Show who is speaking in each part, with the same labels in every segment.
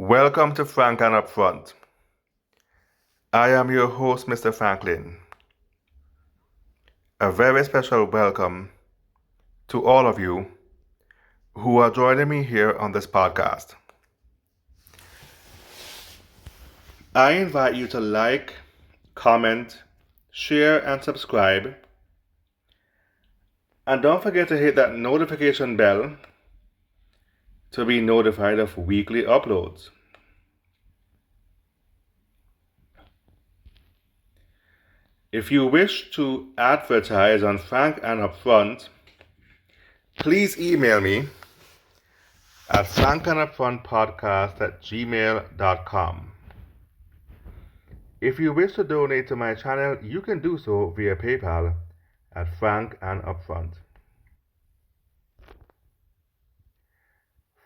Speaker 1: Welcome to Frank and Upfront. I am your host, Mr. Franklin. A very special welcome to all of you who are joining me here on this podcast. I invite you to like, comment, share, and subscribe. And don't forget to hit that notification bell to be notified of weekly uploads. If you wish to advertise on Frank and Upfront, please email me at frankandupfrontpodcast@gmail.com. If you wish to donate to my channel, you can do so via PayPal at Frank and Upfront.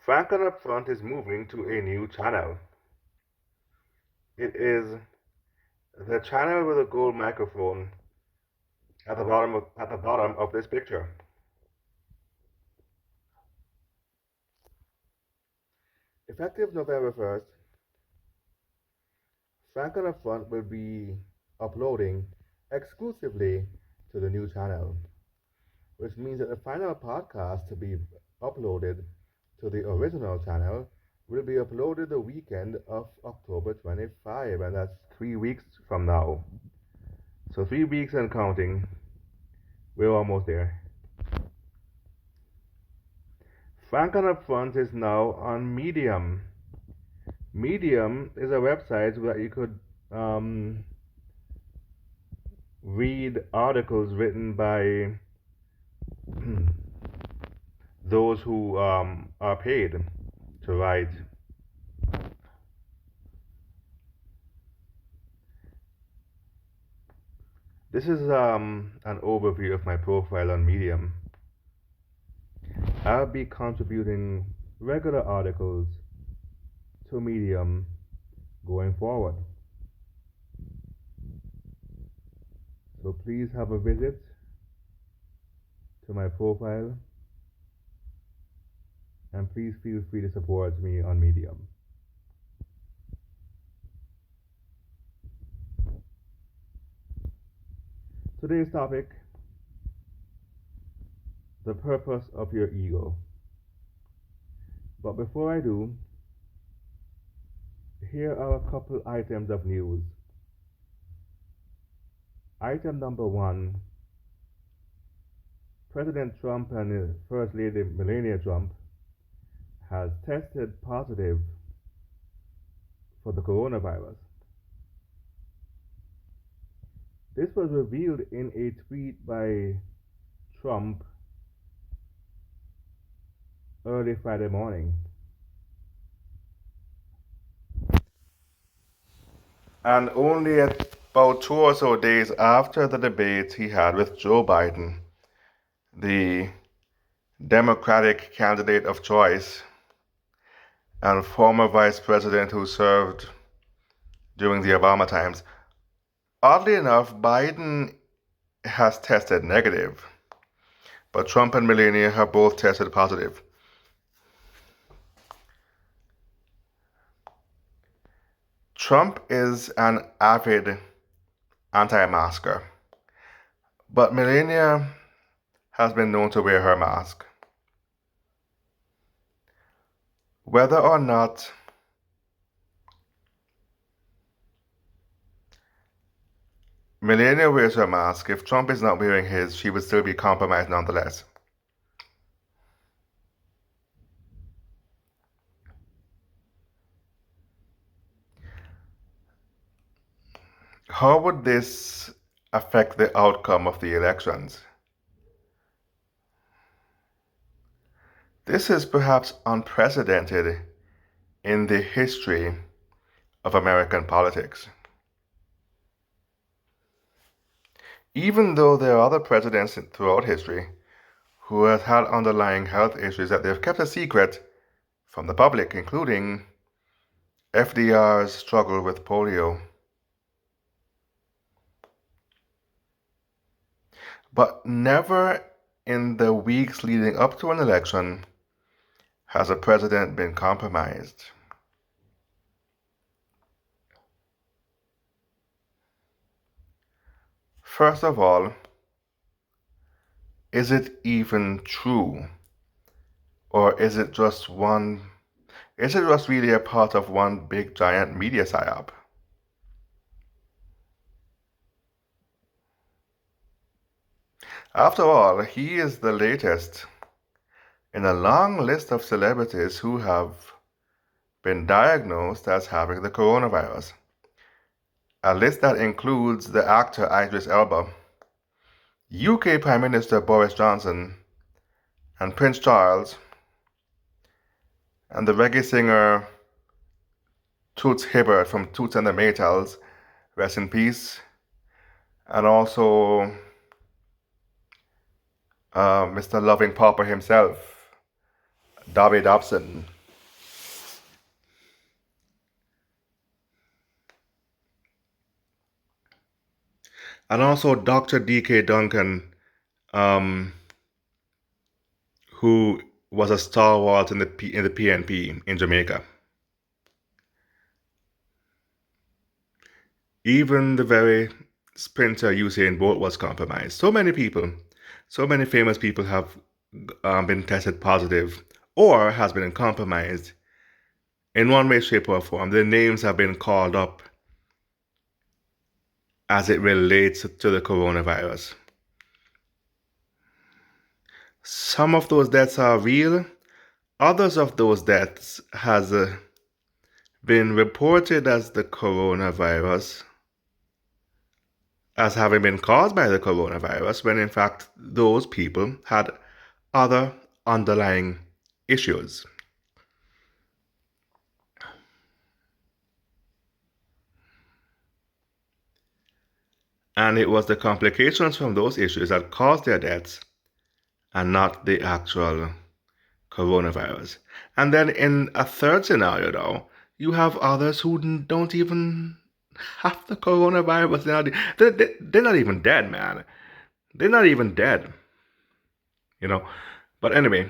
Speaker 1: Frank and Upfront is moving to a new channel. It is the channel with a gold microphone at the bottom of this picture. Effective November 1st, Frank and Upfront will be uploading exclusively to the new channel, which means that the final podcast to be uploaded to the original channel will be uploaded the weekend of October 25, and that's 3 weeks from now. So 3 weeks and counting, we're almost there. Frank and Upfront is now on Medium. Medium is a website where you could read articles written by those who are paid to write. This is an overview of my profile on Medium. I'll be contributing regular articles to Medium going forward. So please have a visit to my profile, and please feel free to support me on Medium. Today's topic: the purpose of your ego. But before I do, here are a couple items of news. Item number 1: President Trump and First Lady Melania Trump has tested positive for the coronavirus. This was revealed in a tweet by Trump early Friday morning. And only about 2 or so days after the debate he had with Joe Biden, the Democratic candidate of choice and former vice president who served during the Obama times. Oddly enough, Biden has tested negative, but Trump and Melania have both tested positive. Trump is an avid anti-masker, but Melania has been known to wear her mask. Whether or not Melania wears her mask, if Trump is not wearing his, she would still be compromised nonetheless. How would this affect the outcome of the elections? This is perhaps unprecedented in the history of American politics. Even though there are other presidents throughout history who have had underlying health issues that they've kept a secret from the public, including FDR's struggle with polio. But never in the weeks leading up to an election has a president been compromised. First of all, is it even true? Or is it just really a part of one big giant media psyop? After all, he is the latest in a long list of celebrities who have been diagnosed as having the coronavirus. A list that includes the actor Idris Elba, UK Prime Minister Boris Johnson, and Prince Charles, and the reggae singer Toots Hibbert from Toots and the Maytals, rest in peace, and also Mr. Loving Papa himself, Darby Dobson. And also Dr. D.K. Duncan, um, who was a stalwart in the PNP in Jamaica. Even the very sprinter Usain Bolt was compromised. So many people, so many famous people have been tested positive or has been compromised in one way, shape, or form. Their names have been called up as it relates to the coronavirus. Some of those deaths are real. Others of those deaths has been reported as the coronavirus, as having been caused by the coronavirus, when in fact those people had other underlying issues. And it was the complications from those issues that caused their deaths and not the actual coronavirus. And then in a third scenario, though, you have others who don't even have the coronavirus. They're not even dead, man. They're not even dead. You know? But anyway,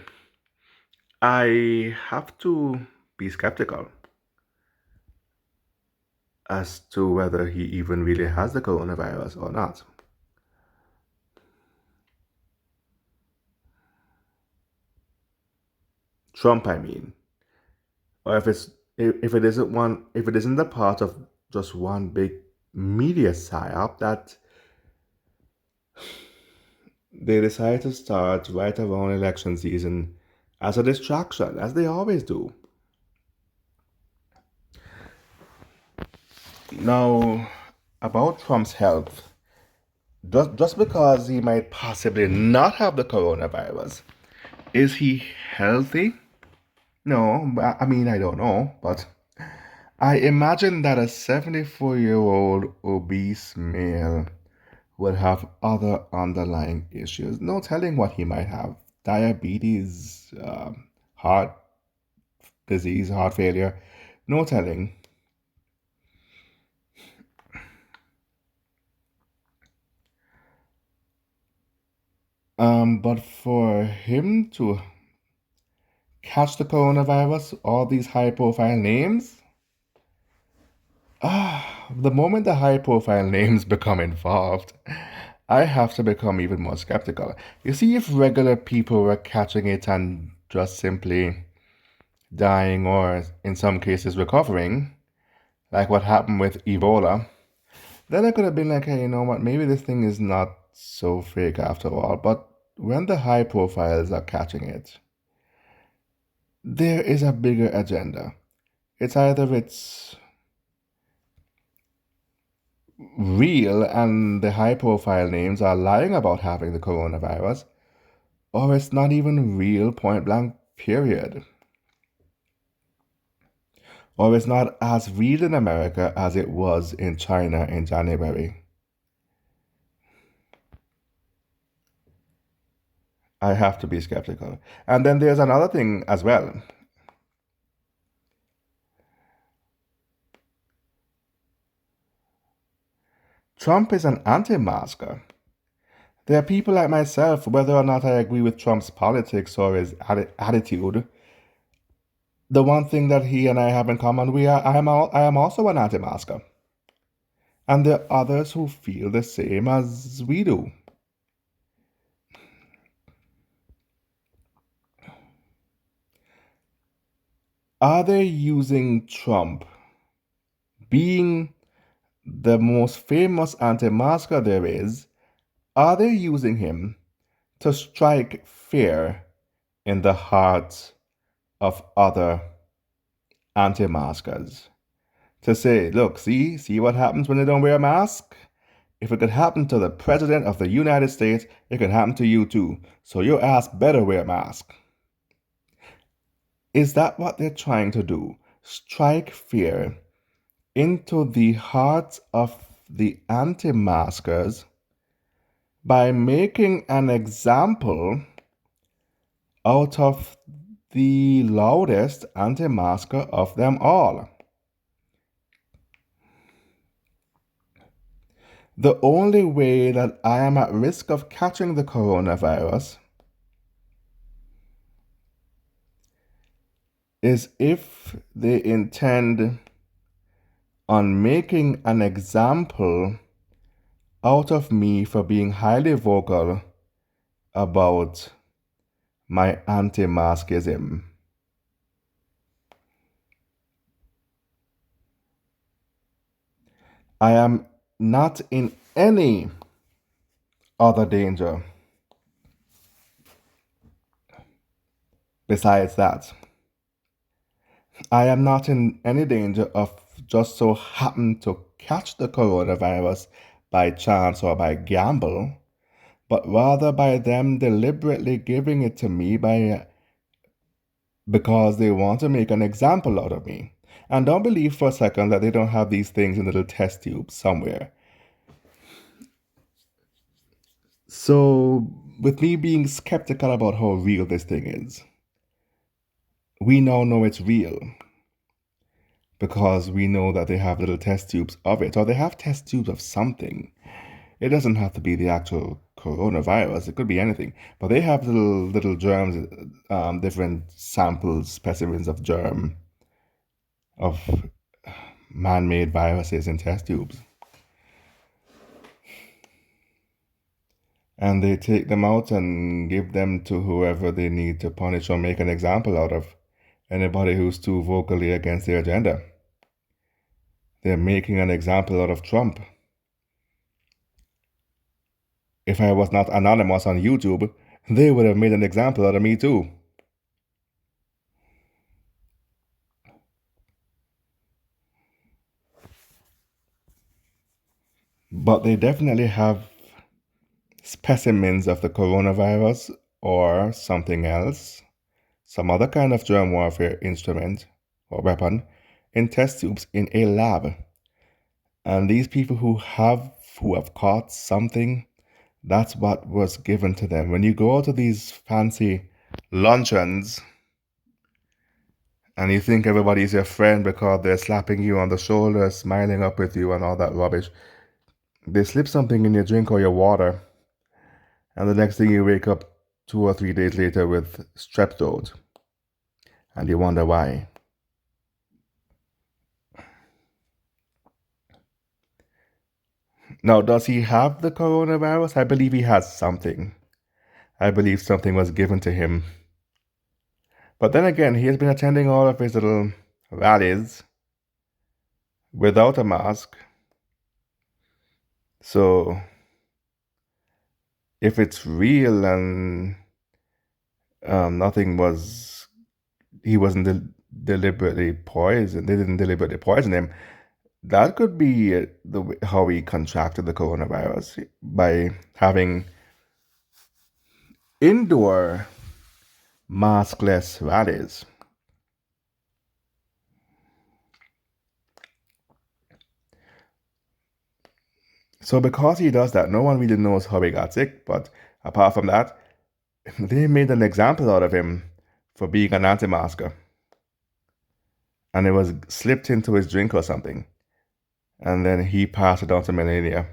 Speaker 1: I have to be skeptical as to whether he even really has the coronavirus or not. Trump, I mean. Or if it isn't a part of just one big media psyop that they decide to start right around election season as a distraction, as they always do. Now, about Trump's health, just because he might possibly not have the coronavirus, is he healthy? No, I mean, I don't know, but I imagine that a 74-year-old obese male would have other underlying issues. No telling what he might have. Diabetes, heart disease, heart failure. No telling. But for him to catch the coronavirus, all these high profile names, the moment the high profile names become involved, I have to become even more skeptical. You see, if regular people were catching it and just simply dying or in some cases recovering, like what happened with Ebola, then I could have been like, hey, you know what, maybe this thing is not so fake after all. But when the high profiles are catching it, there is a bigger agenda. It's either it's real and the high profile names are lying about having the coronavirus, or it's not even real, point blank, period. Or it's not as real in America as it was in China in January. I have to be skeptical. And then there's another thing as well. Trump is an anti-masker. There are people like myself, whether or not I agree with Trump's politics or his attitude, the one thing that he and I have in common, I am also an anti-masker. And there are others who feel the same as we do. Are they using Trump being the most famous anti-masker there is? Are they using him to strike fear in the hearts of other anti-maskers? To say, look, see what happens when they don't wear a mask? If it could happen to the President of the United States, it could happen to you too. So your ass better wear a mask. Is that what they're trying to do? Strike fear into the hearts of the anti-maskers by making an example out of the loudest anti-masker of them all. The only way that I am at risk of catching the coronavirus is if they intend on making an example out of me for being highly vocal about my anti-maskism. I am not in any other danger besides that. I am not in any danger of just so happen to catch the coronavirus by chance or by gamble, but rather by them deliberately giving it to me because they want to make an example out of me. And don't believe for a second that they don't have these things in little test tubes somewhere. So, with me being skeptical about how real this thing is, we now know it's real because we know that they have little test tubes of it, or they have test tubes of something. It doesn't have to be the actual coronavirus. It could be anything. But they have little germs, different samples, specimens of germ, of man-made viruses in test tubes. And they take them out and give them to whoever they need to punish or make an example out of. Anybody who's too vocally against their agenda. They're making an example out of Trump. If I was not anonymous on YouTube, they would have made an example out of me too. But they definitely have specimens of the coronavirus or something else, some other kind of germ warfare instrument or weapon, in test tubes in a lab. And these people who have caught something, that's what was given to them. When you go to these fancy luncheons and you think everybody's your friend because they're slapping you on the shoulder, smiling up with you and all that rubbish, they slip something in your drink or your water, and the next thing you wake up 2 or 3 days later with strep throat, and you wonder why. Now, does he have the coronavirus? I believe he has something. I believe something was given to him. But then again, he has been attending all of his little rallies without a mask. So, if it's real and nothing was, he wasn't deliberately poisoned, they didn't deliberately poison him, that could be how he contracted the coronavirus, by having indoor maskless rallies. So because he does that, no one really knows how he got sick. But apart from that, they made an example out of him for being an anti-masker. And it was slipped into his drink or something. And then he passed it on to Melania.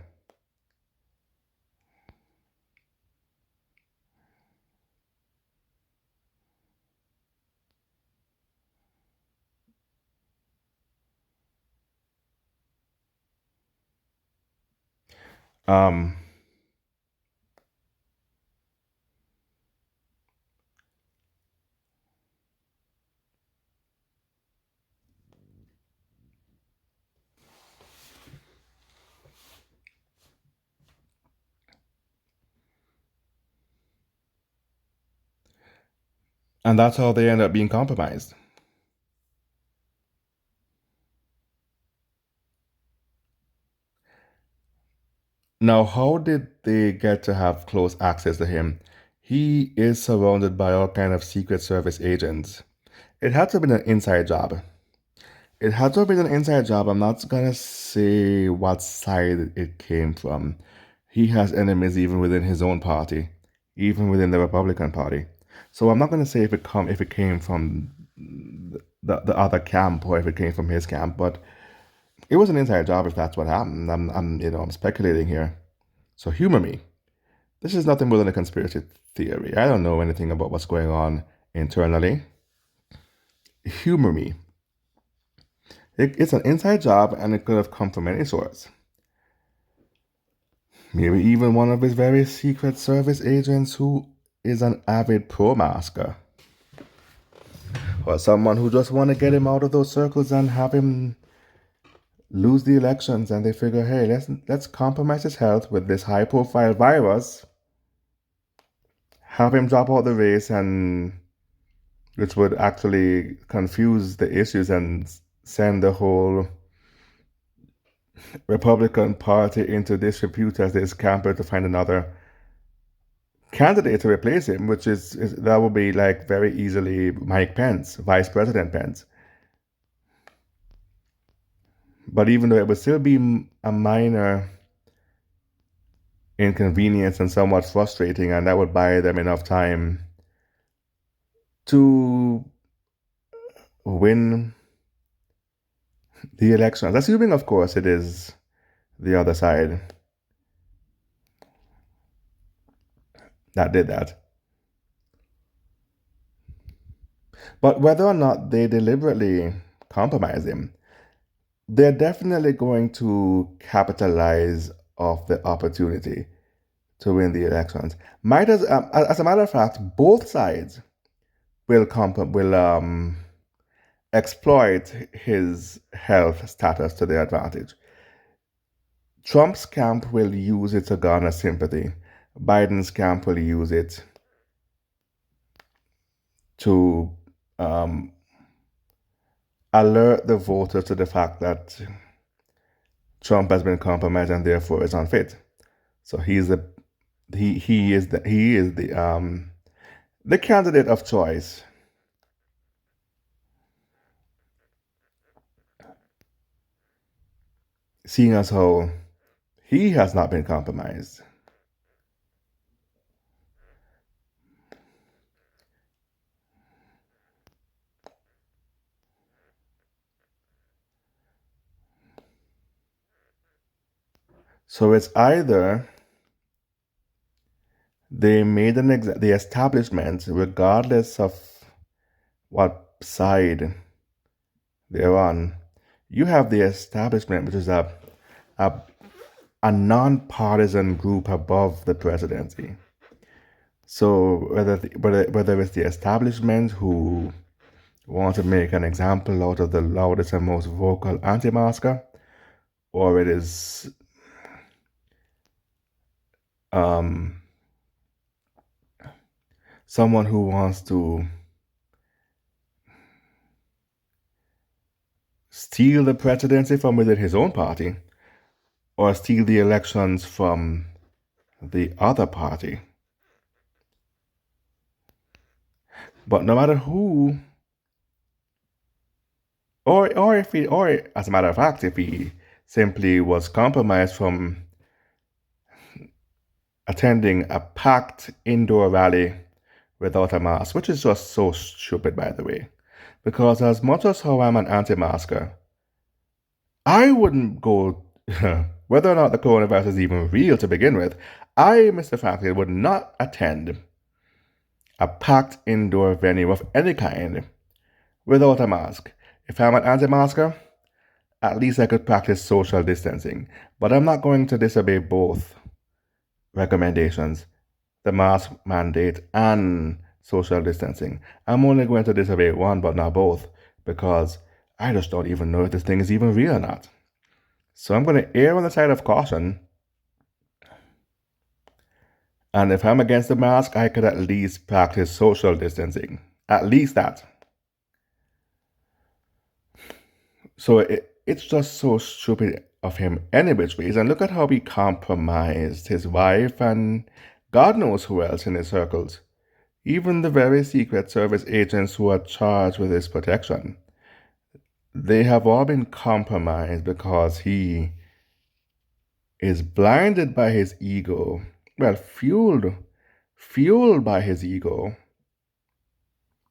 Speaker 1: Um, and that's how they end up being compromised. Now, how did they get to have close access to him? He is surrounded by all kind of Secret Service agents. It had to have been an inside job. It had to have been an inside job. I'm not gonna say what side it came from. He has enemies even within his own party, even within the Republican Party. So I'm not gonna say if it came from the other camp or if it came from his camp, but it was an inside job if that's what happened. I'm speculating here. So humor me. This is nothing more than a conspiracy theory. I don't know anything about what's going on internally. Humor me. It's an inside job and it could have come from any source. Maybe even one of his very Secret Service agents who is an avid pro-masker. Or someone who just want to get him out of those circles and have him lose the elections, and they figure, hey, let's compromise his health with this high-profile virus, have him drop out the race, and which would actually confuse the issues and send the whole Republican Party into disrepute as they scamper to find another candidate to replace him, which is that would be like very easily Mike Pence, Vice President Pence. But even though it would still be a minor inconvenience and somewhat frustrating, and that would buy them enough time to win the elections, assuming, of course, it is the other side that did that. But whether or not they deliberately compromise him, they're definitely going to capitalize off the opportunity to win the elections. As a matter of fact, both sides will exploit his health status to their advantage. Trump's camp will use it to garner sympathy. Biden's camp will use it to alert the voters to the fact that Trump has been compromised and therefore is unfit. So he is the candidate of choice, seeing as how he has not been compromised. So it's either they made the establishment, regardless of what side they're on, you have the establishment, which is a, a nonpartisan group above the presidency. So whether it's the establishment who want to make an example out of the loudest and most vocal anti-masker, or it is someone who wants to steal the presidency from within his own party, or steal the elections from the other party. But no matter who, or if he, or as a matter of fact, if he simply was compromised from attending a packed indoor rally without a mask, which is just so stupid, by the way. Because as much as how I'm an anti-masker, I wouldn't go, whether or not the coronavirus is even real to begin with, I, Mr. Faculty, would not attend a packed indoor venue of any kind without a mask. If I'm an anti-masker, at least I could practice social distancing. But I'm not going to disobey both recommendations, the mask mandate, and social distancing. I'm only going to disobey one, but not both, because I just don't even know if this thing is even real or not. So I'm going to err on the side of caution. And if I'm against the mask, I could at least practice social distancing. At least that. So it's just so stupid of him any which ways. And look at how he compromised his wife and God knows who else in his circles. Even the very Secret Service agents who are charged with his protection. They have all been compromised because he is blinded by his ego. Well, fueled by his ego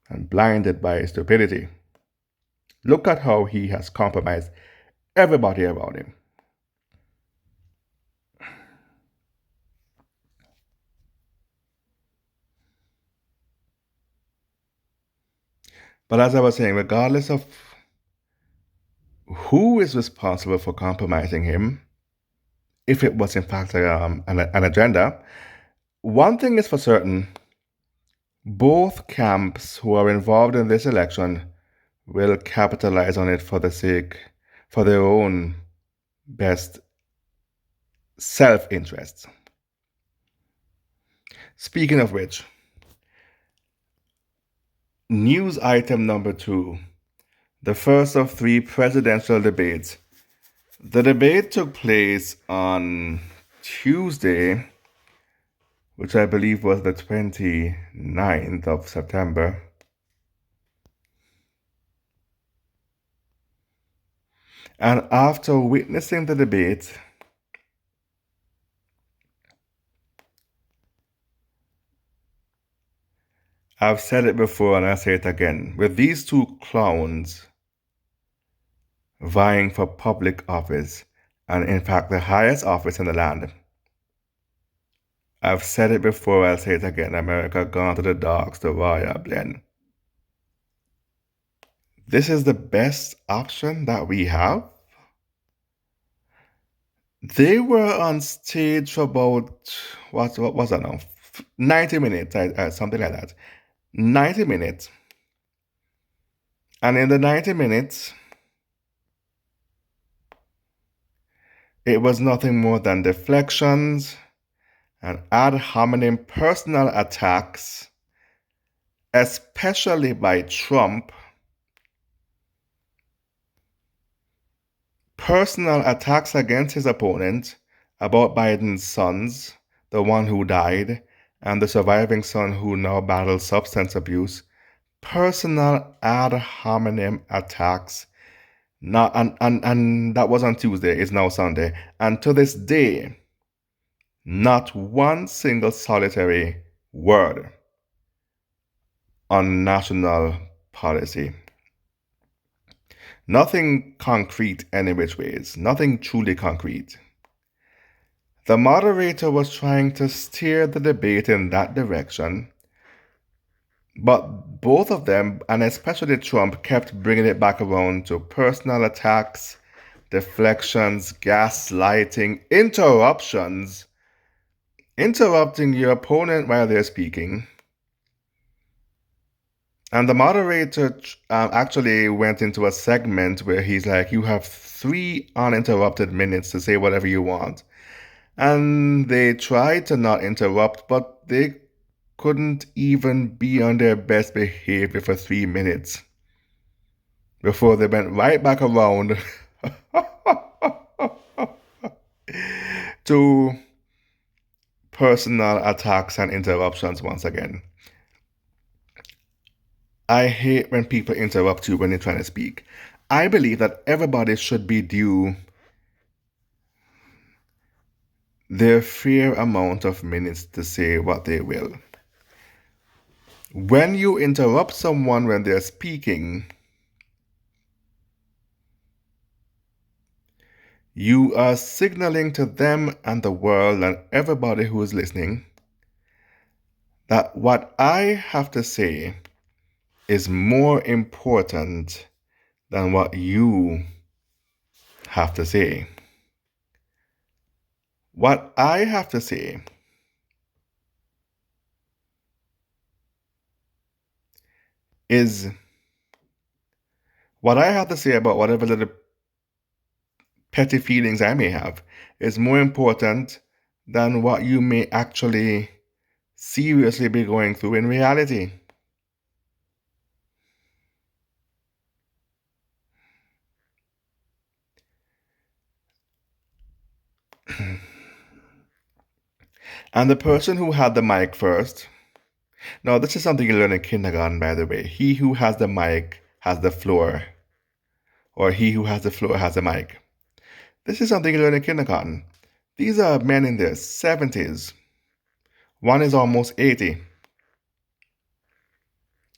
Speaker 1: and blinded by his stupidity. Look at how he has compromised everybody around him. But as I was saying, regardless of who is responsible for compromising him, if it was in fact an agenda, one thing is for certain: both camps who are involved in this election will capitalize on it for their own best self-interests. Speaking of which, news item number 2, the first of 3 presidential debates. The debate took place on Tuesday, which I believe was the 29th of September. And after witnessing the debate, I've said it before and I'll say it again. With these two clowns vying for public office, and in fact the highest office in the land, I've said it before, I'll say it again. America gone to the dogs, the royal blend. This is the best option that we have. They were on stage for about, what was that now? 90 minutes, something like that. 90 minutes. And in the 90 minutes, it was nothing more than deflections and ad hominem personal attacks, especially by Trump. Personal attacks against his opponent about Biden's sons, the one who died, and the surviving son who now battles substance abuse. Personal ad hominem attacks. Now, and that was on Tuesday, it's now Sunday. And to this day, not one single solitary word on national policy. Nothing concrete any which ways, nothing truly concrete. The moderator was trying to steer the debate in that direction, but both of them, and especially Trump, kept bringing it back around to personal attacks, deflections, gaslighting, interrupting your opponent while they're speaking. And the moderator actually went into a segment where he's like, you have 3 uninterrupted minutes to say whatever you want. And they tried to not interrupt, but they couldn't even be on their best behavior for 3 minutes before they went right back around to personal attacks and interruptions once again. I hate when people interrupt you when you're trying to speak. I believe that everybody should be due their fair amount of minutes to say what they will. When you interrupt someone when they're speaking, you are signaling to them and the world and everybody who is listening that what I have to say is more important than what you have to say. What I have to say is what I have to say about whatever little petty feelings I may have is more important than what you may actually seriously be going through in reality. And the person who had the mic first, now this is something you learn in kindergarten, by the way. He who has the mic has the floor, or he who has the floor has the mic. This is something you learn in kindergarten. These are men in their 70s. One is almost 80.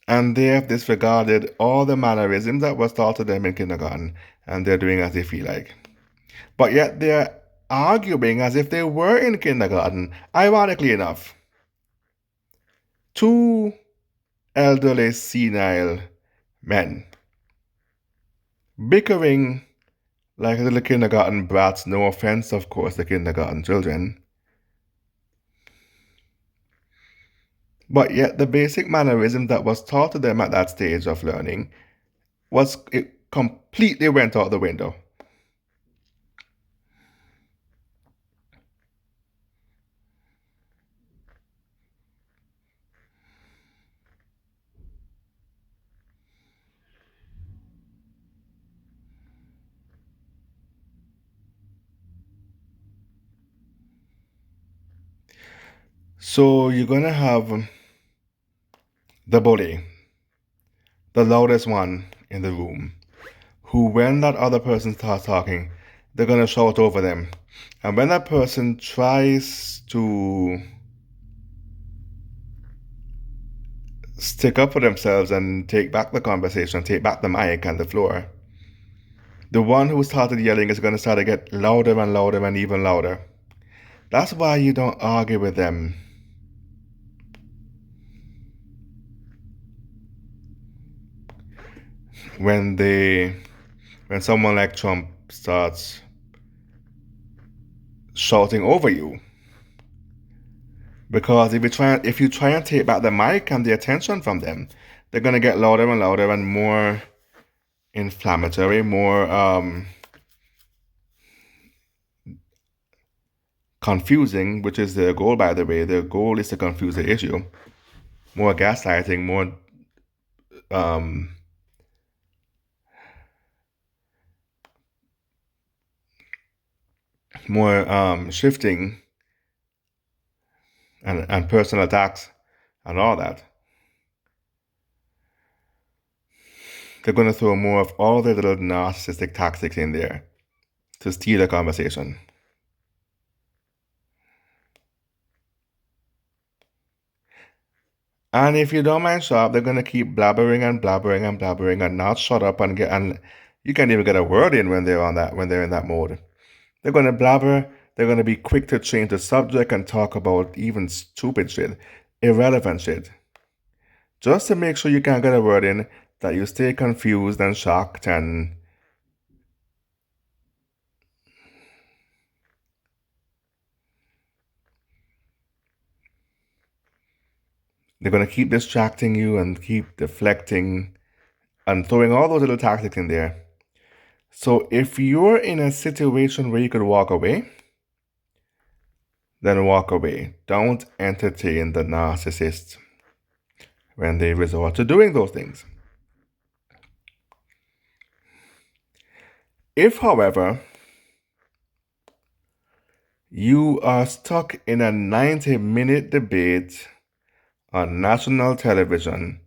Speaker 1: And they have disregarded all the mannerisms that was taught to them in kindergarten, and they're doing as they feel like. But yet they're arguing as if they were in kindergarten, ironically enough. Two elderly, senile men bickering like little kindergarten brats, no offense, of course, to kindergarten children. But yet the basic mannerism that was taught to them at that stage of learning it completely went out the window. So you're gonna have the bully, the loudest one in the room, who, when that other person starts talking, they're gonna shout over them. And when that person tries to stick up for themselves and take back the conversation, take back the mic and the floor, the one who started yelling is gonna start to get louder and louder and even louder. That's why you don't argue with them. When someone like Trump starts shouting over you. Because if you try and take back the mic and the attention from them, they're gonna get louder and louder and more inflammatory, more confusing, which is their goal, by the way. Their goal is to confuse the issue. More gaslighting, more shifting and personal attacks and all that. They're going to throw more of all their little narcissistic tactics in there to steal the conversation. And if you don't mind sharp, they're going to keep blabbering and blabbering and blabbering and not shut up and you can't even get a word in when they're in that mode. They're going to blabber. They're going to be quick to change the subject and talk about even stupid shit, irrelevant shit. Just to make sure you can't get a word in, that you stay confused and shocked and they're going to keep distracting you and keep deflecting and throwing all those little tactics in there. So if you're in a situation where you could walk away, then walk away. Don't entertain the narcissists when they resort to doing those things. If, however, you are stuck in a 90-minute debate on national television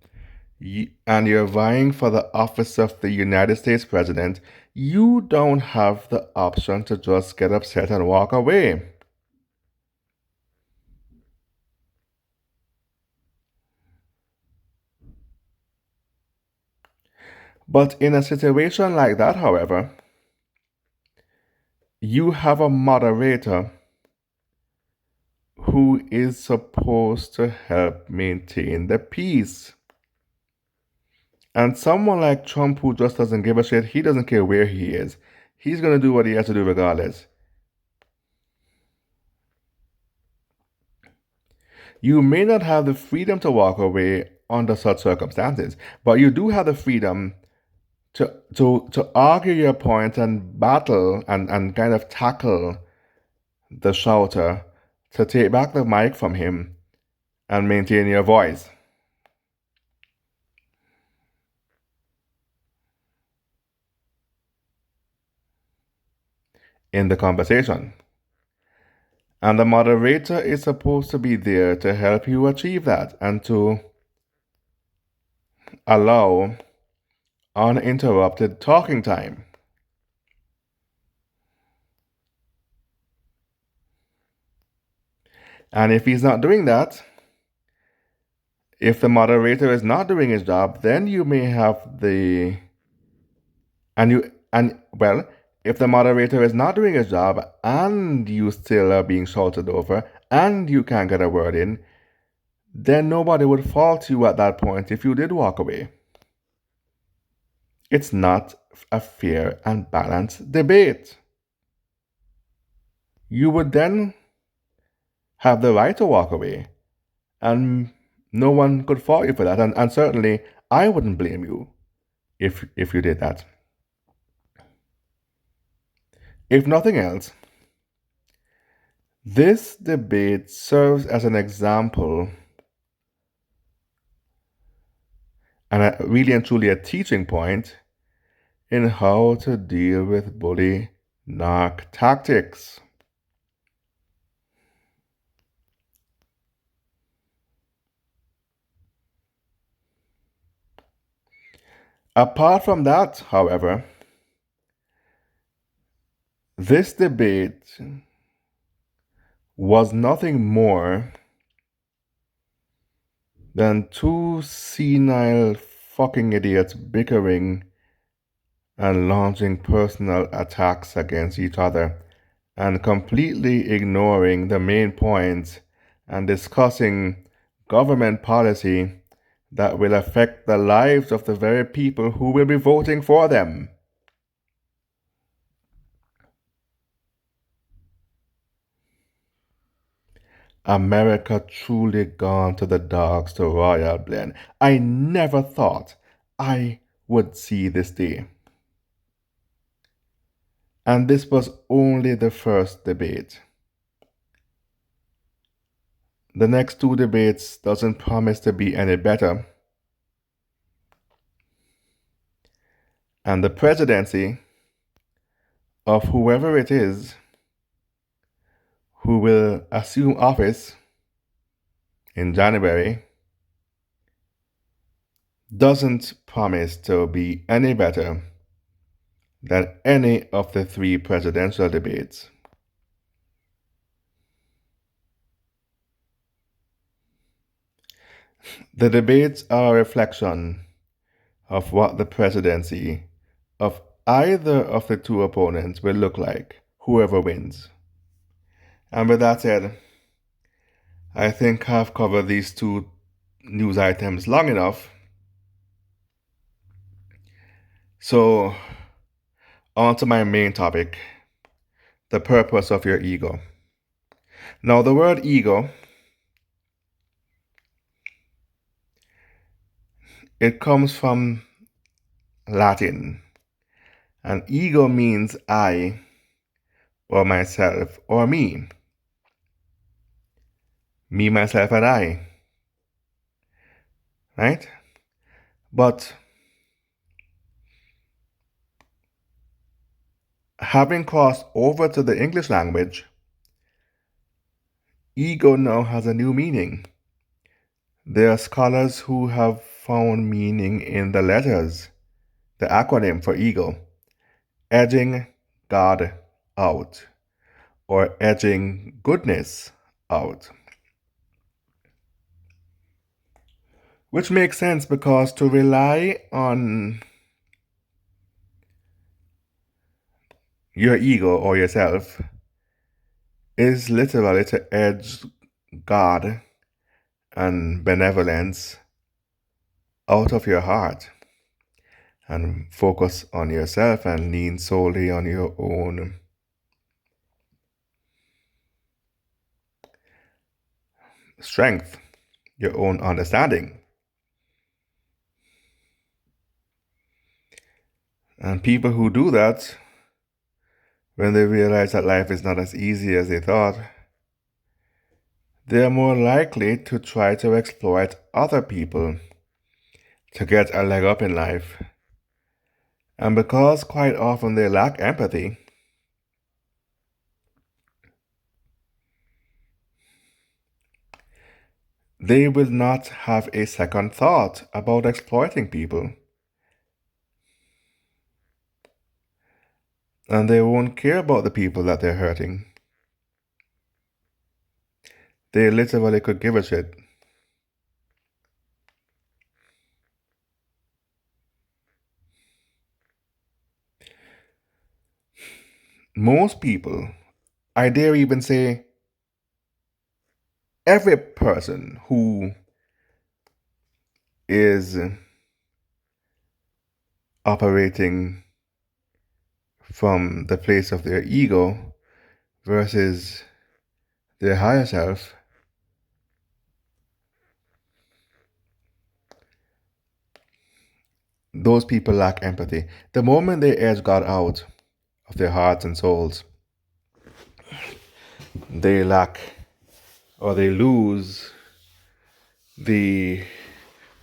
Speaker 1: and you're vying for the office of the United States President, you don't have the option to just get upset and walk away. But in a situation like that, however, you have a moderator who is supposed to help maintain the peace. And someone like Trump, who just doesn't give a shit, he doesn't care where he is. He's going to do what he has to do regardless. You may not have the freedom to walk away under such circumstances. But you do have the freedom to argue your point and battle and kind of tackle the shouter, to take back the mic from him and maintain your voice in the conversation. And the moderator is supposed to be there to help you achieve that and to allow uninterrupted talking time. And if he's not doing that, if the moderator is not doing his job, then you may have the if the moderator is not doing his job and you still are being shouted over and you can't get a word in, then nobody would fault you at that point if you did walk away. It's not a fair and balanced debate. You would then have the right to walk away, and no one could fault you for that. And certainly, I wouldn't blame you if you did that. If nothing else, this debate serves as an example and really and truly a teaching point in how to deal with bully narc tactics. Apart from that, however, this debate was nothing more than two senile fucking idiots bickering and launching personal attacks against each other and completely ignoring the main points and discussing government policy that will affect the lives of the very people who will be voting for them. America truly gone to the dogs to royal blend. I never thought I would see this day. And this was only the first debate. The next two debates doesn't promise to be any better. And the presidency of whoever it is who will assume office in January doesn't promise to be any better than any of the three presidential debates. The debates are a reflection of what the presidency of either of the two opponents will look like, whoever wins. And with that said, I think I've covered these two news items long enough. So, on to my main topic, the purpose of your ego. Now, the word ego, it comes from Latin, and ego means I, or myself, or me. Me, myself, and I. Right? But having crossed over to the English language, ego now has a new meaning. There are scholars who have found meaning in the letters, the acronym for ego, edging God out, or edging goodness out. Which makes sense because to rely on your ego or yourself is literally to edge God and benevolence out of your heart and focus on yourself and lean solely on your own strength, your own understanding. And people who do that, when they realize that life is not as easy as they thought, they are more likely to try to exploit other people to get a leg up in life. And because quite often they lack empathy, they will not have a second thought about exploiting people. And they won't care about the people that they're hurting. They literally could give a shit. Most people, I dare even say every person who is operating from the place of their ego versus their higher self, those people lack empathy. The moment they edge God out of their hearts and souls, they lack or they lose the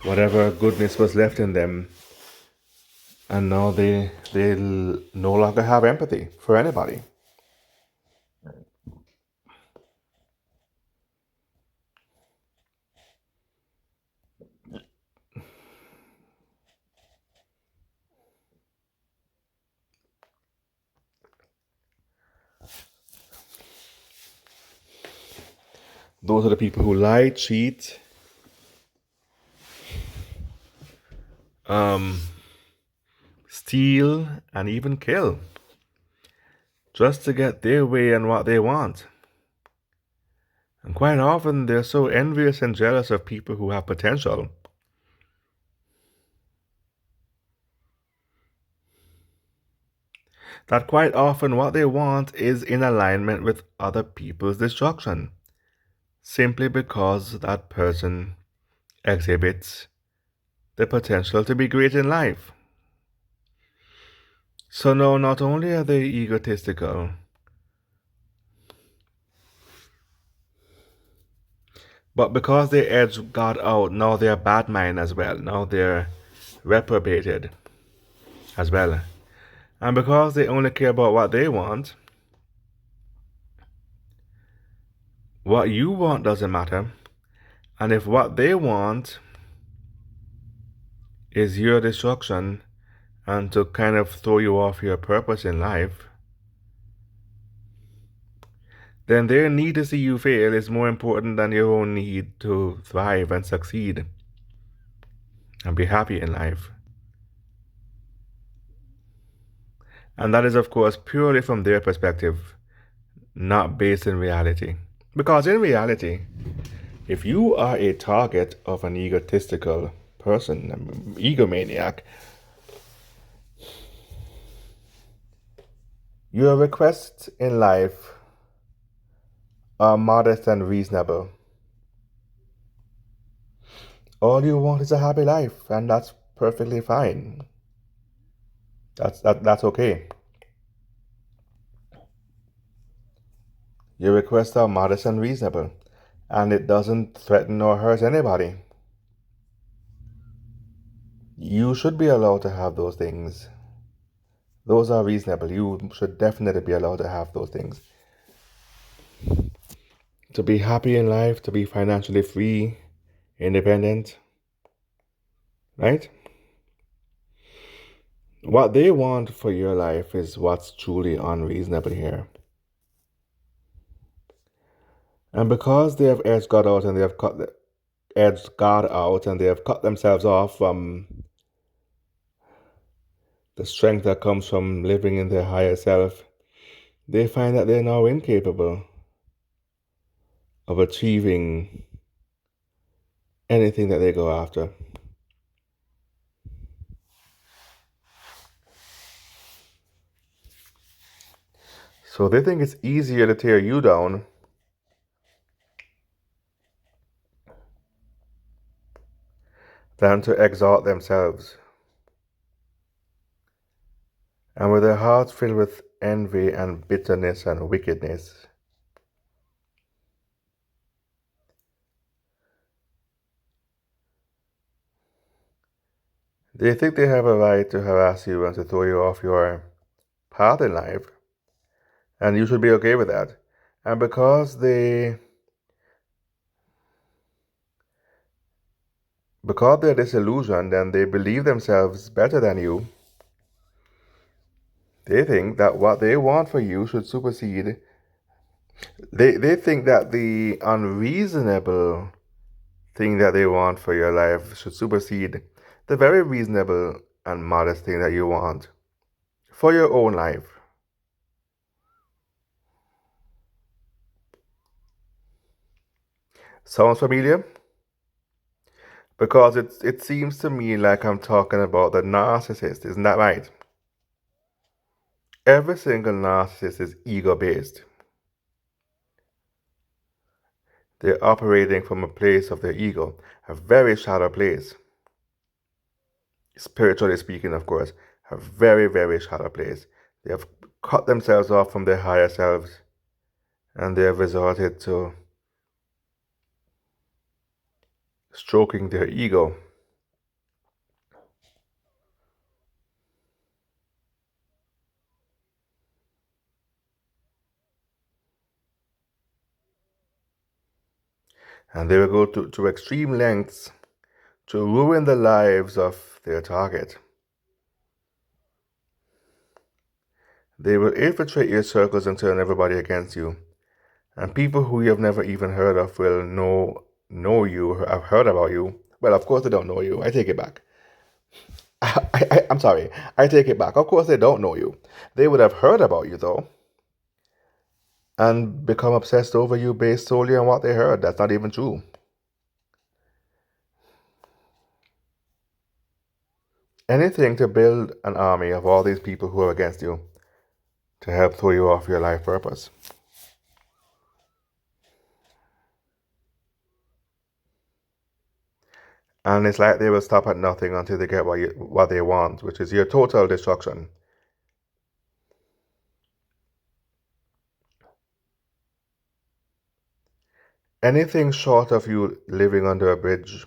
Speaker 1: whatever goodness was left in them, and now they'll no longer have empathy for anybody. Those are the people who lie, cheat, steal, and even kill just to get their way and what they want. And quite often they're so envious and jealous of people who have potential that quite often what they want is in alignment with other people's destruction, simply because that person exhibits the potential to be great in life. So now not only are they egotistical, but because they edge God out, now they're bad mind as well. Now they're reprobated as well. And because they only care about what they want, what you want doesn't matter. And if what they want is your destruction and to kind of throw you off your purpose in life, then their need to see you fail is more important than your own need to thrive and succeed and be happy in life. And that is, of course, purely from their perspective, not based in reality. Because in reality, if you are a target of an egotistical person, an egomaniac, your requests in life are modest and reasonable. All you want is a happy life, and that's perfectly fine. That's okay. Your requests are modest and reasonable, and it doesn't threaten or hurt anybody. You should be allowed to have those things. Those are reasonable. You should definitely be allowed to have those things. To be happy in life, to be financially free, independent, right? What they want for your life is what's truly unreasonable here. And because they have edged God out and they have edged God out and they have cut themselves off from the strength that comes from living in their higher self, they find that they're now incapable of achieving anything that they go after. So they think it's easier to tear you down than to exalt themselves. and with their hearts filled with envy and bitterness and wickedness. They think they have a right to harass you and to throw you off your path in life, and you should be okay with that. And because they're disillusioned and they believe themselves better than you, they think that what they want for you should supersede. They think that the unreasonable thing that they want for your life should supersede the very reasonable and modest thing that you want for your own life. Sounds familiar? Because it seems to me like I'm talking about the narcissist, isn't that right? Every single narcissist is ego based. They're operating from a place of their ego, a very shallow place. Spiritually speaking, of course, a very, very shallow place. They have cut themselves off from their higher selves and they have resorted to stroking their ego. And they will go to extreme lengths to ruin the lives of their target. They will infiltrate your circles and turn everybody against you. And people who you have never even heard of will know you, have heard about you. Well, of course they don't know you. I take it back. I'm sorry. I take it back. Of course they don't know you. They would have heard about you though, and become obsessed over you based solely on what they heard. That's not even true. Anything to build an army of all these people who are against you to help throw you off your life purpose. And it's like they will stop at nothing until they get what they want, which is your total destruction. Anything short of you living under a bridge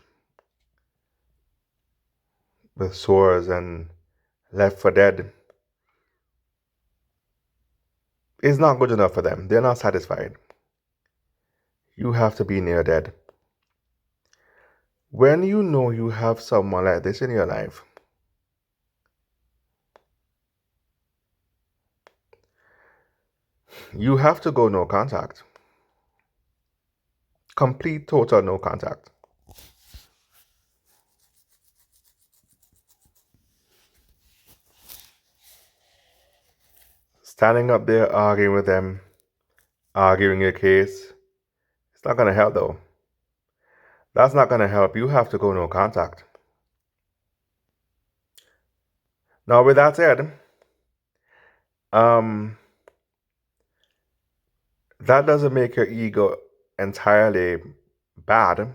Speaker 1: with swords and left for dead is not good enough for them. They're not satisfied. You have to be near dead. When you know you have someone like this in your life, you have to go no contact. Complete, total no contact. Standing up there arguing with them, arguing your case, it's not going to help though. That's not going to help. You have to go no contact. Now, with that said, um, that doesn't make your ego entirely bad.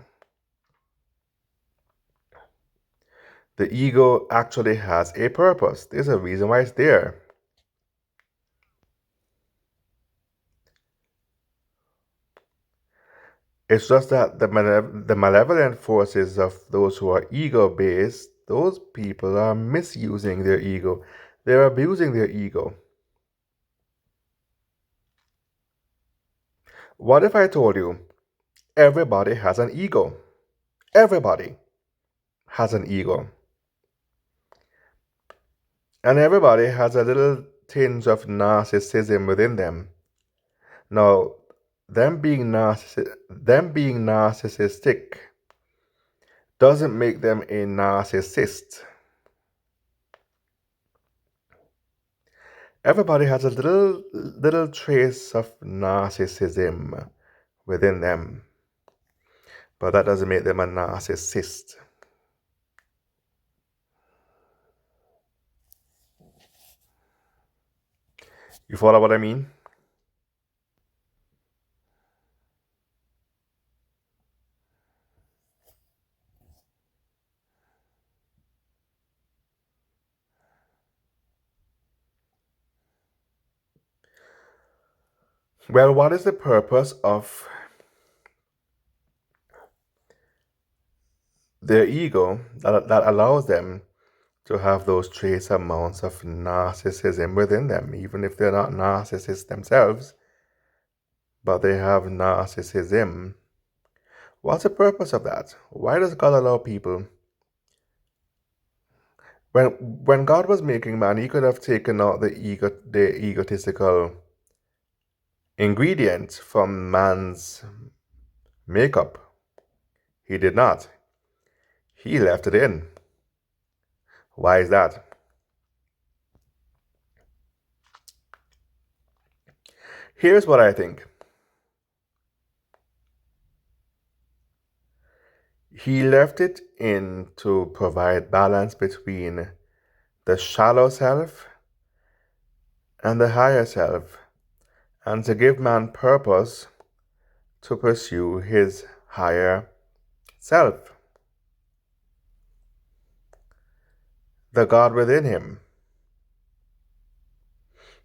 Speaker 1: The ego actually has a purpose. There's a reason why it's there. It's just that the malevolent forces of those who are ego based, those people are misusing their ego. They're abusing their ego. What if I told you everybody has an ego? Everybody has an ego. And everybody has a little tinge of narcissism within them. Now, them being narcissistic doesn't make them a narcissist. Everybody has a little trace of narcissism within them, but that doesn't make them a narcissist. You follow what I mean? Well, what is the purpose of their ego that allows them to have those trace amounts of narcissism within them, even if they're not narcissists themselves, but they have narcissism? What's the purpose of that? Why does God allow people? When God was making man, He could have taken out the egotistical ingredient from man's makeup. He did not. He left it in. Why is that? Here's what I think. He left it in to provide balance between the shallow self and the higher self, and to give man purpose to pursue his higher self, the God within him.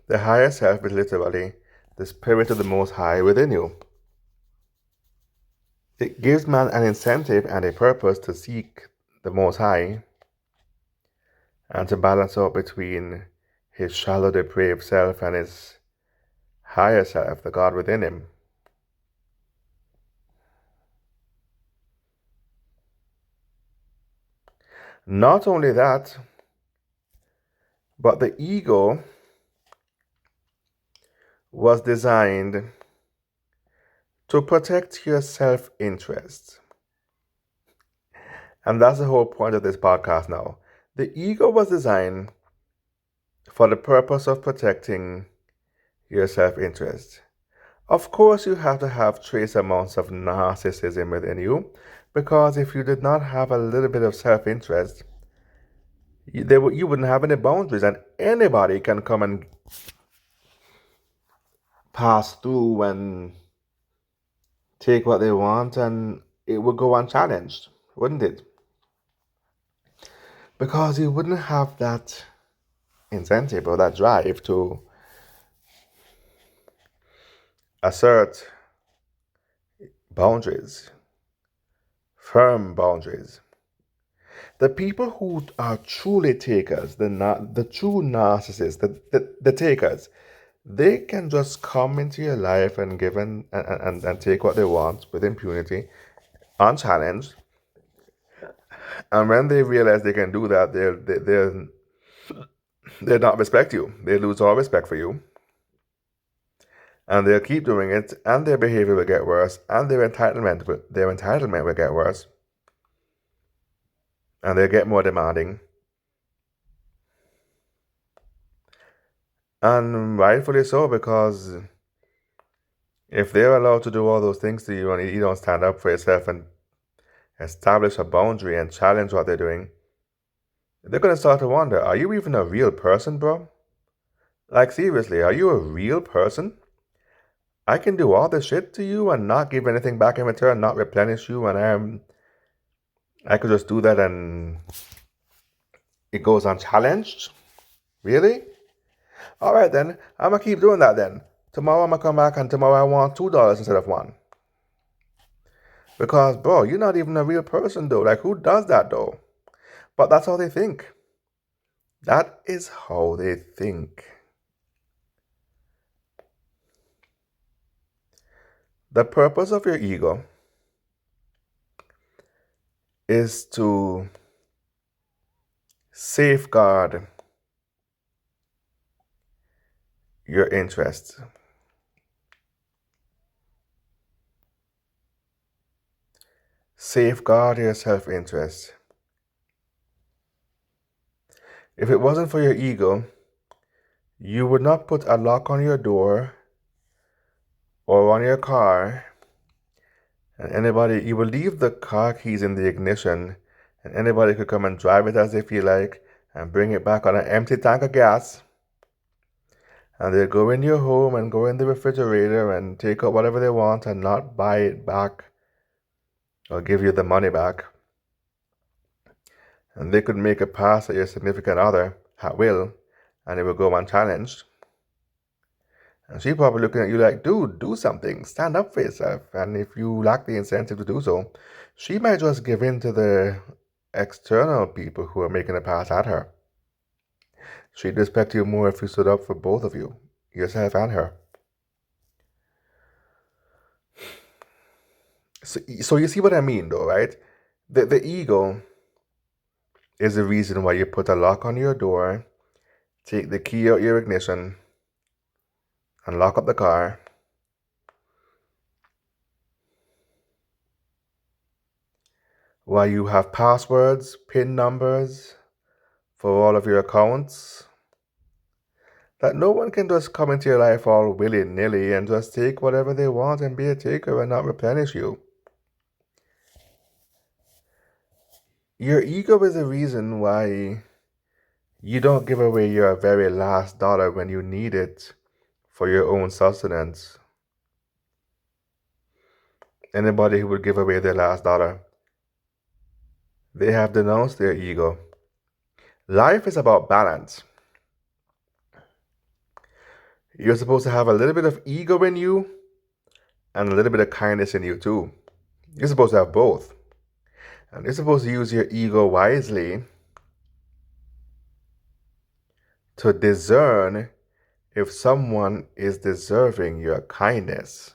Speaker 1: The higher self is literally the spirit of the Most High within you. It gives man an incentive and a purpose to seek the Most High and to balance out between his shallow, depraved self and his higher self, the God within him. Not only that, but the ego was designed to protect your self-interest. And that's the whole point of this podcast now. The ego was designed for the purpose of protecting your self-interest. Of course, you have to have trace amounts of narcissism within you, because if you did not have a little bit of self-interest, you wouldn't have any boundaries, and anybody can come and pass through and take what they want, and it would go unchallenged, wouldn't it? Because you wouldn't have that incentive or that drive to assert boundaries, firm boundaries. The people who are truly takers, the true narcissists, the takers, they can just come into your life and give and take what they want with impunity, unchallenged. And when they realize they can do that, they'll not respect you. They lose all respect for you. And they'll keep doing it, and their behavior will get worse, and their entitlement will get worse. And they'll get more demanding. And rightfully so, because if they're allowed to do all those things to you and you don't stand up for yourself and establish a boundary and challenge what they're doing, they're going to start to wonder, are you even a real person, bro? Like, seriously, are you a real person? I can do all this shit to you and not give anything back in return, not replenish you, and I could just do that and it goes unchallenged? Really? All right, then. I'm going to keep doing that then. Tomorrow I'm going to come back and tomorrow I want $2 instead of $1. Because, bro, you're not even a real person, though. Like, who does that, though? But that's how they think. That is how they think. The purpose of your ego is to safeguard your interests. Safeguard your self-interest. If it wasn't for your ego, you would not put a lock on your door or on your car, and you will leave the car keys in the ignition, and anybody could come and drive it as they feel like and bring it back on an empty tank of gas. And they'll go in your home and go in the refrigerator and take out whatever they want and not buy it back or give you the money back. And they could make a pass at your significant other at will, and it will go unchallenged. And she probably looking at you like, dude, do something. Stand up for yourself. And if you lack the incentive to do so, she might just give in to the external people who are making a pass at her. She'd respect you more if you stood up for both of you, yourself and her. So you see what I mean, though, right? The ego is the reason why you put a lock on your door, take the key out your ignition, and lock up the car. Why you have passwords, PIN numbers for all of your accounts. That no one can just come into your life all willy-nilly and just take whatever they want and be a taker and not replenish you. Your ego is the reason why you don't give away your very last dollar when you need it for your own sustenance. Anybody who would give away their last dollar, they have denounced their ego. Life is about balance. You're supposed to have a little bit of ego in you and a little bit of kindness in you too. You're supposed to have both. And you're supposed to use your ego wisely to discern if someone is deserving your kindness.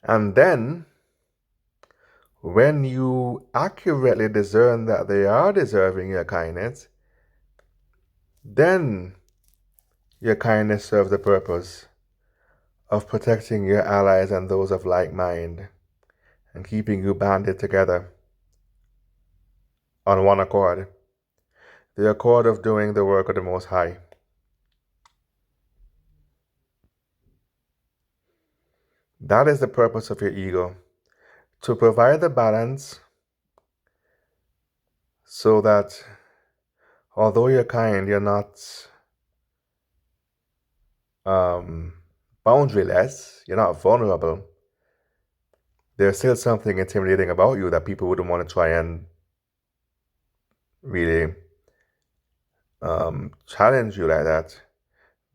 Speaker 1: And then, when you accurately discern that they are deserving your kindness, then your kindness serves the purpose of protecting your allies and those of like mind and keeping you banded together on one accord, the accord of doing the work of the Most High. That is the purpose of your ego, to provide the balance so that although you're kind, you're not boundaryless, you're not vulnerable. There's still something intimidating about you that people wouldn't want to try and really challenge you like that.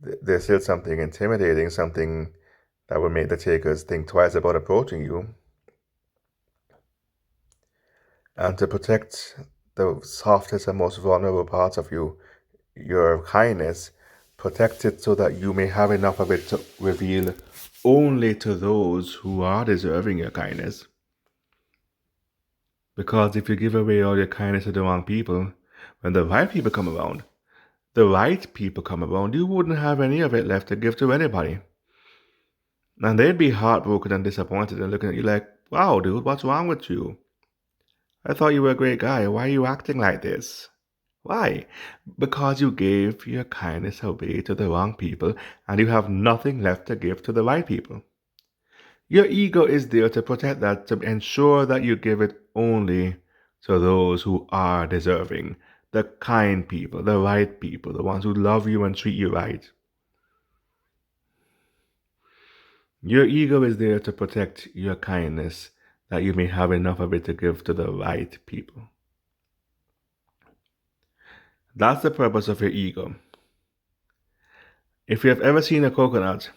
Speaker 1: There's still something intimidating, something that would make the takers think twice about approaching you. And to protect the softest and most vulnerable parts of you, your kindness, protect it so that you may have enough of it to reveal only to those who are deserving your kindness. Because if you give away all your kindness to the wrong people, when the right people come around, you wouldn't have any of it left to give to anybody. And they'd be heartbroken and disappointed and looking at you like, wow, dude, what's wrong with you? I thought you were a great guy. Why are you acting like this? Why? Because you gave your kindness away to the wrong people and you have nothing left to give to the right people. Your ego is there to protect that, to ensure that you give it only to those who are deserving, the kind people, the right people, the ones who love you and treat you right. Your ego is there to protect your kindness, that you may have enough of it to give to the right people. That's the purpose of your ego. If you have ever seen a coconut,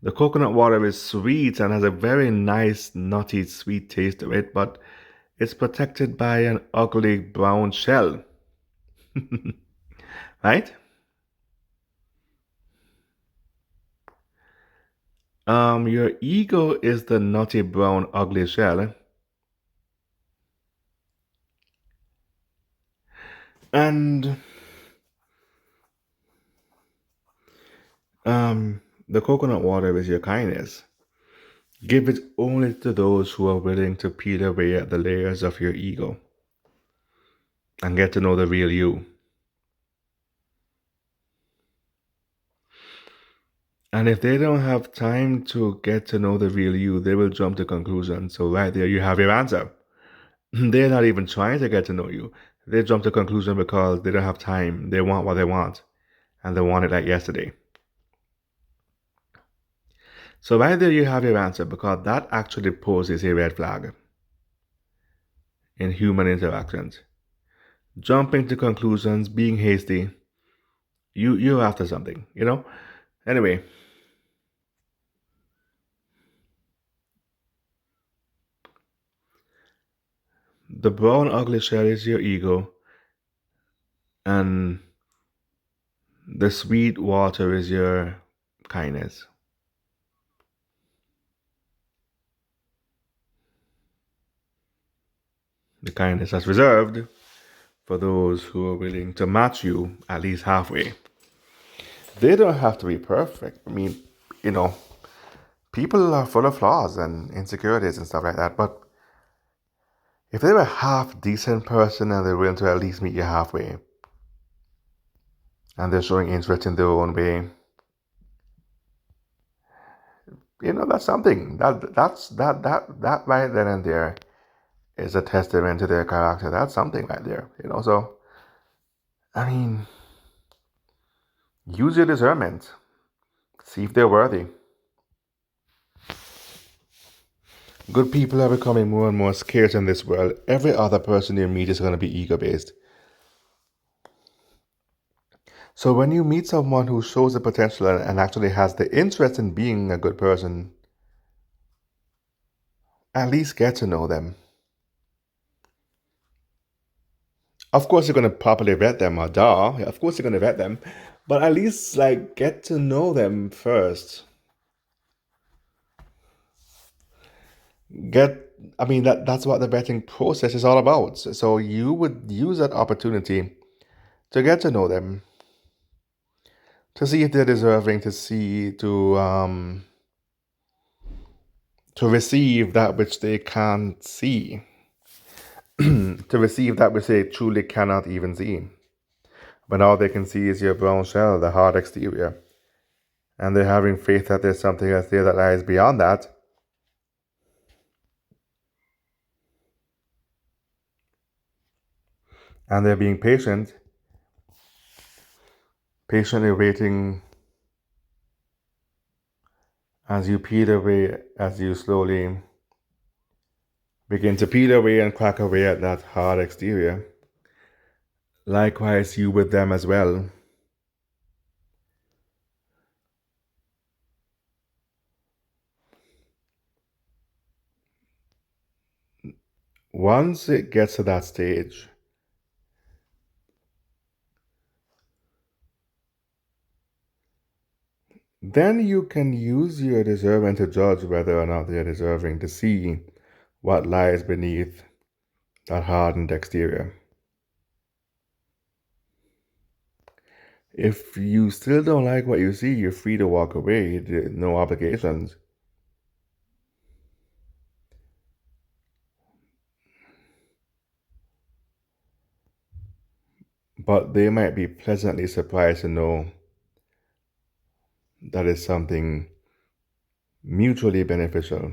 Speaker 1: the coconut water is sweet and has a very nice, nutty, sweet taste to it, but it's protected by an ugly brown shell. Right? Your ego is the nutty brown ugly shell. And the coconut water is your kindness. Give it only to those who are willing to peel away at the layers of your ego and get to know the real you. And if they don't have time to get to know the real you, they will jump to conclusions. So right there, you have your answer. They're not even trying to get to know you. They jump to conclusion because they don't have time. They want what they want, and they want it like yesterday. So right there, you have your answer, because that actually poses a red flag in human interactions. Jumping to conclusions, being hasty, you're after something, you know? Anyway, the brown ugly shell is your ego, and the sweet water is your kindness. The kindness that's reserved for those who are willing to match you at least halfway. They don't have to be perfect. I mean, you know, people are full of flaws and insecurities and stuff like that, but if they're a half decent person and they're willing to at least meet you halfway, and they're showing interest in their own way, that's something. That right then and there is a testament to their character. That's something right there. So I mean, use your discernment. See if they're worthy. Good people are becoming more and more scarce in this world. Every other person you meet is going to be ego based. So when you meet someone who shows the potential and actually has the interest in being a good person, at least get to know them. Of course, you're going to properly vet them, or duh. Of course, you're going to vet them, but at least get to know them first. I mean, that's what the vetting process is all about. So you would use that opportunity to get to know them, to see if they're deserving, to receive that which they can't see, to receive that which they truly cannot even see. But all they can see is your brown shell, the hard exterior. And they're having faith that there's something else there that lies beyond that. And they're being patient, patiently waiting as you peel away, as you slowly begin to peel away and crack away at that hard exterior. Likewise, you with them as well. Once it gets to that stage, then you can use your discernment to judge whether or not they're deserving, to see what lies beneath that hardened exterior. If you still don't like what you see, you're free to walk away. No obligations. But they might be pleasantly surprised to know that is something mutually beneficial.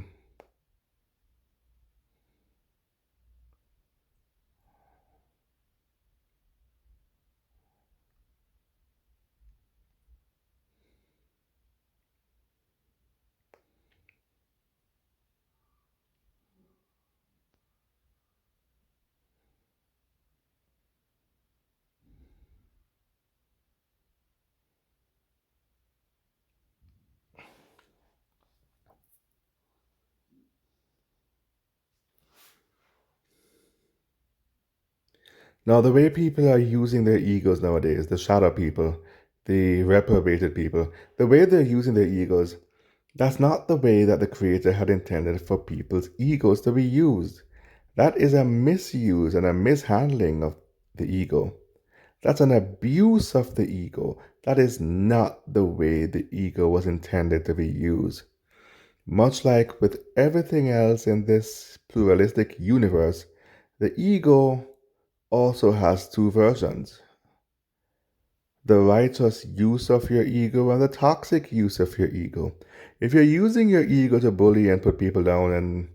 Speaker 1: Now, the way people are using their egos nowadays, the shadow people, the reprobated people, the way they're using their egos, that's not the way that the Creator had intended for people's egos to be used. That is a misuse and a mishandling of the ego. That's an abuse of the ego. That is not the way the ego was intended to be used. Much like with everything else in this pluralistic universe, the ego also has two versions: the righteous use of your ego and the toxic use of your ego. If you're using your ego to bully and put people down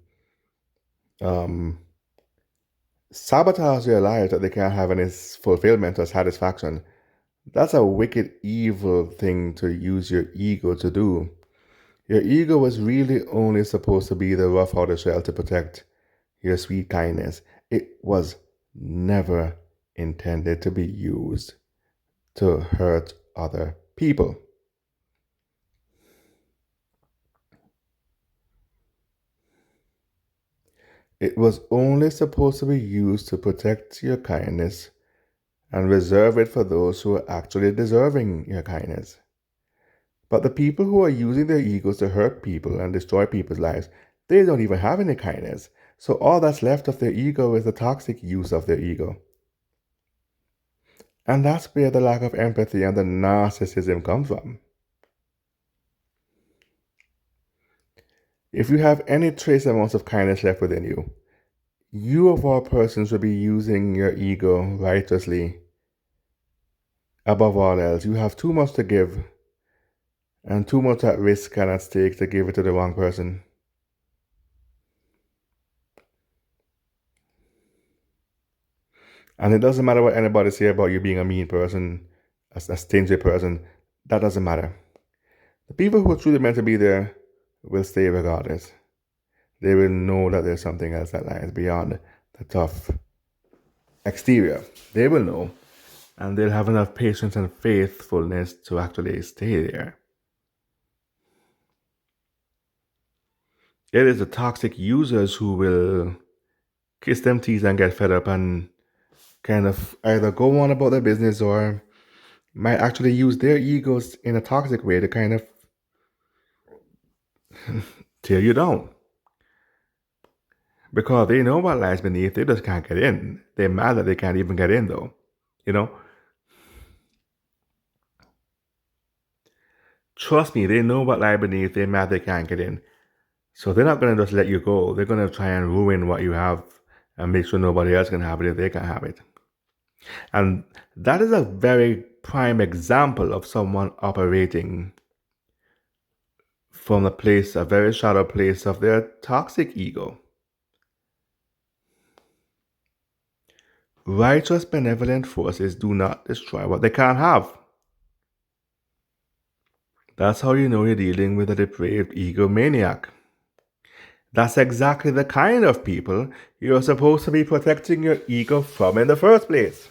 Speaker 1: and sabotage their lives that they can't have any fulfillment or satisfaction, that's a wicked, evil thing to use your ego to do. Your ego was really only supposed to be the rough outer shell to protect your sweet kindness. It was never intended to be used to hurt other people. It was only supposed to be used to protect your kindness and reserve it for those who are actually deserving your kindness. But the people who are using their egos to hurt people and destroy people's lives, they don't even have any kindness. So all that's left of their ego is the toxic use of their ego. And that's where the lack of empathy and the narcissism comes from. If you have any trace amounts of kindness left within you, you of all persons will be using your ego righteously. Above all else, you have too much to give and too much at risk and at stake to give it to the wrong person. And it doesn't matter what anybody say about you being a mean person, a stingy person. That doesn't matter. The people who are truly meant to be there will stay regardless. They will know that there's something else that lies beyond the tough exterior. They will know, and they'll have enough patience and faithfulness to actually stay there. It is the toxic users who will kiss them teeth and get fed up and kind of either go on about their business or might actually use their egos in a toxic way to kind of tear you down. Because they know what lies beneath, they just can't get in. They're mad that they can't even get in, though. You know? Trust me, they know what lies beneath, they're mad they can't get in. So they're not going to just let you go. They're going to try and ruin what you have and make sure nobody else can have it if they can have it. And that is a very prime example of someone operating from a very shallow place of their toxic ego. Righteous, benevolent forces do not destroy what they can't have. That's how you know you're dealing with a depraved egomaniac. That's exactly the kind of people you're supposed to be protecting your ego from in the first place.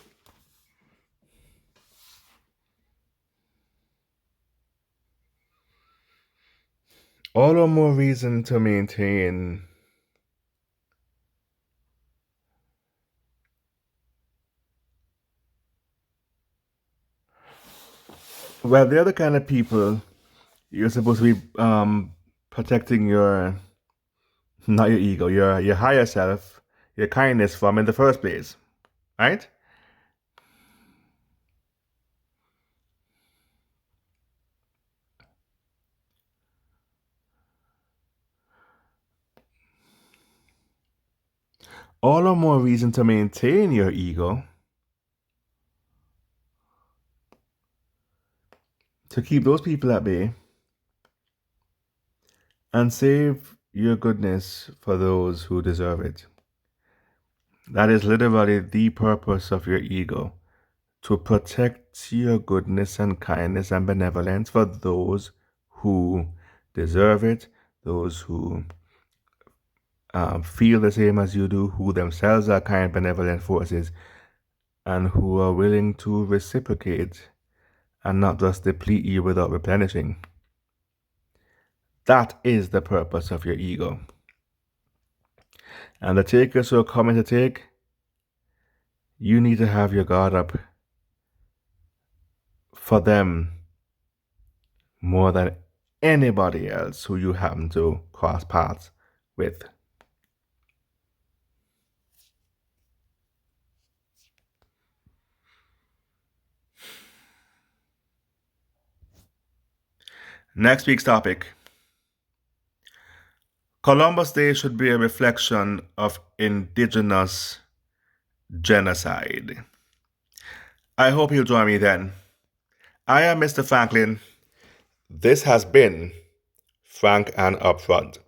Speaker 1: All the more reason to maintain they're the kind of people you're supposed to be protecting not your ego, your higher self, your kindness from in the first place, right? All the more reason to maintain your ego, to keep those people at bay, and save your goodness for those who deserve it. That is literally the purpose of your ego, to protect your goodness and kindness and benevolence for those who deserve it, those who feel the same as you do, who themselves are kind, benevolent forces, and who are willing to reciprocate and not just deplete you without replenishing. That is the purpose of your ego. And the takers who are coming to take, you need to have your guard up for them more than anybody else who you happen to cross paths with. Next week's topic. Columbus Day should be a reflection of indigenous genocide. I hope you'll join me then. I am Mr. Franklin. This has been Frank and Upfront.